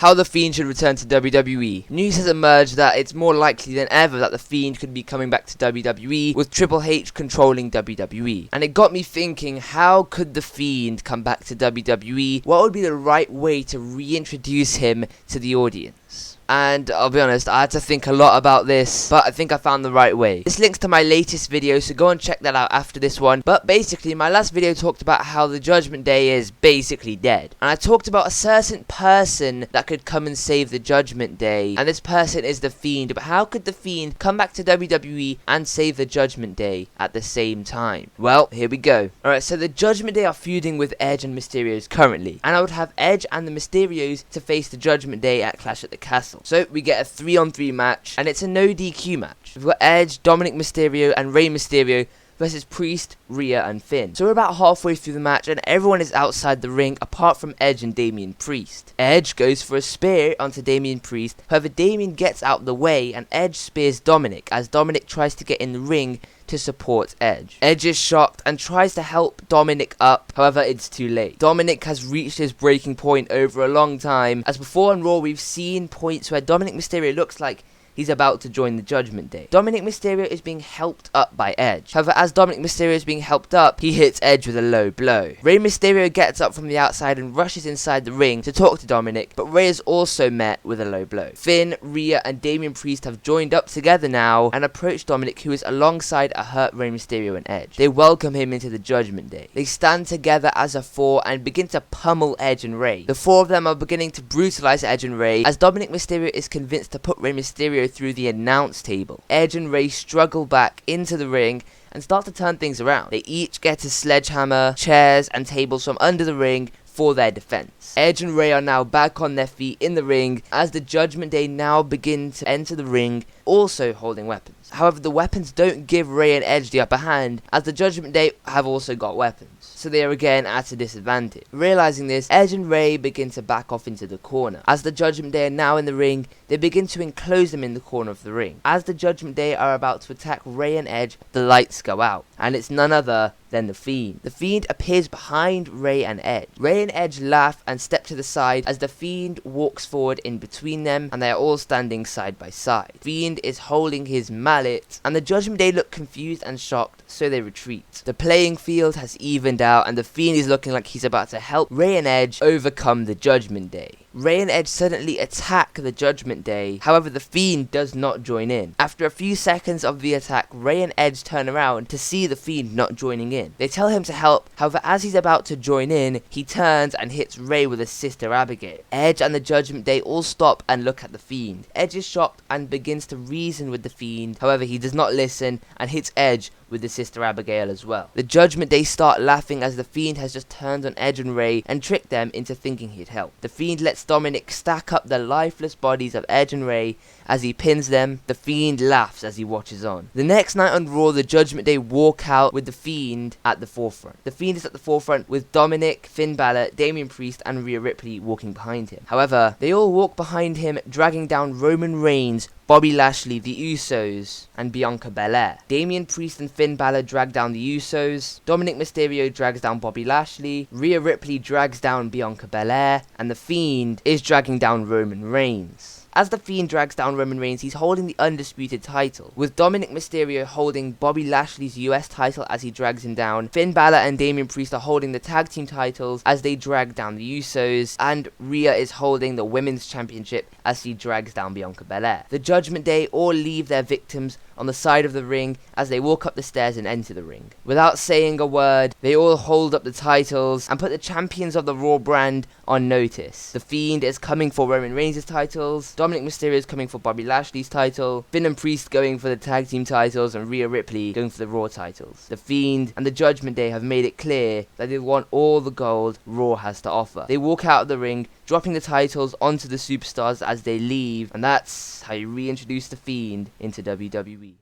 How the Fiend should return to WWE. News has emerged that it's more likely than ever that the Fiend could be coming back to WWE, with Triple H controlling WWE. And it got me thinking, how could the Fiend come back to WWE? What would be the right way to reintroduce him to the audience? And I'll be honest, I had to think a lot about this, but I think I found the right way. This links to my latest video, so go and check that out after this one. But basically, my last video talked about how the Judgment Day is basically dead. And I talked about a certain person that could come and save the Judgment Day. And this person is the Fiend. But how could the Fiend come back to WWE and save the Judgment Day at the same time? Well, here we go. Alright, so the Judgment Day are feuding with Edge and Mysterios currently. And I would have Edge and the Mysterios to face the Judgment Day at Clash at the Castle. So we get a 3-on-3 match, and it's a no DQ match. We've got Edge, Dominic Mysterio, and Rey Mysterio versus Priest, Rhea, and Finn. So we're about halfway through the match, and everyone is outside the ring apart from Edge and Damian Priest. Edge goes for a spear onto Damian Priest, however Damian gets out the way, and Edge spears Dominic, as Dominic tries to get in the ring to support Edge. Edge is shocked and tries to help Dominic up, however it's too late. Dominic has reached his breaking point over a long time, as before on Raw we've seen points where Dominic Mysterio looks like he's about to join the Judgment Day. Dominic Mysterio is being helped up by Edge. However, as Dominic Mysterio is being helped up, he hits Edge with a low blow. Rey Mysterio gets up from the outside and rushes inside the ring to talk to Dominic, but Rey is also met with a low blow. Finn, Rhea, and Damian Priest have joined up together now and approach Dominic, who is alongside a hurt Rey Mysterio and Edge. They welcome him into the Judgment Day. They stand together as a four and begin to pummel Edge and Rey. The four of them are beginning to brutalize Edge and Rey, as Dominic Mysterio is convinced to put Rey Mysterio through the announce table. Edge and Rey struggle back into the ring and start to turn things around. They each get a sledgehammer, chairs, and tables from under the ring for their defense. Edge and Rey are now back on their feet in the ring as the Judgment Day now begin to enter the ring, also holding weapons. However, the weapons don't give Rey and Edge the upper hand, as the Judgment Day have also got weapons, so they are again at a disadvantage. Realizing this, Edge and Rey begin to back off into the corner. As the Judgment Day are now in the ring, they begin to enclose them in the corner of the ring. As the Judgment Day are about to attack Rey and Edge, the lights go out, and it's none other than the Fiend. The Fiend appears behind Rey and Edge. Rey and Edge laugh and step to the side as the Fiend walks forward in between them, and they are all standing side by side. Fiend is holding his mallet, and the Judgment Day look confused and shocked, so they retreat. The playing field has evened out, and the Fiend is looking like he's about to help Rey and Edge overcome the Judgment Day. Rey and Edge suddenly attack the Judgment Day, however the Fiend does not join in. After a few seconds of the attack, Rey and Edge turn around to see the Fiend not joining in. They tell him to help, however as he's about to join in, he turns and hits Rey with his sister Abigail. Edge and the Judgment Day all stop and look at the Fiend. Edge is shocked and begins to reason with the Fiend, however he does not listen and hits Edge with the sister Abigail as well. The Judgment Day start laughing as the Fiend has just turned on Edge and Rey and tricked them into thinking he'd help. The Fiend lets Dominic stack up the lifeless bodies of Edge and Rey as he pins them. The Fiend laughs as he watches on. The next night on Raw, the Judgment Day walk out with the Fiend at the forefront. The Fiend is at the forefront with Dominic, Finn Balor, Damian Priest, and Rhea Ripley walking behind him. However, they all walk behind him, dragging down Roman Reigns, Bobby Lashley, the Usos, and Bianca Belair. Damian Priest and Finn Balor drag down the Usos. Dominic Mysterio drags down Bobby Lashley. Rhea Ripley drags down Bianca Belair. And the Fiend is dragging down Roman Reigns. As the Fiend drags down Roman Reigns, he's holding the undisputed title, with Dominic Mysterio holding Bobby Lashley's US title as he drags him down. Finn Balor and Damian Priest are holding the tag team titles as they drag down the Usos, and Rhea is holding the women's championship as she drags down Bianca Belair. The Judgment Day all leave their victims on the side of the ring as they walk up the stairs and enter the ring. Without saying a word, they all hold up the titles and put the champions of the Raw brand on notice. The Fiend is coming for Roman Reigns' titles, Dominic Mysterio is coming for Bobby Lashley's title, Finn and Priest going for the tag team titles, and Rhea Ripley going for the Raw titles. The Fiend and the Judgment Day have made it clear that they want all the gold Raw has to offer. They walk out of the ring, dropping the titles onto the superstars as they leave, and that's how you reintroduce the Fiend into WWE.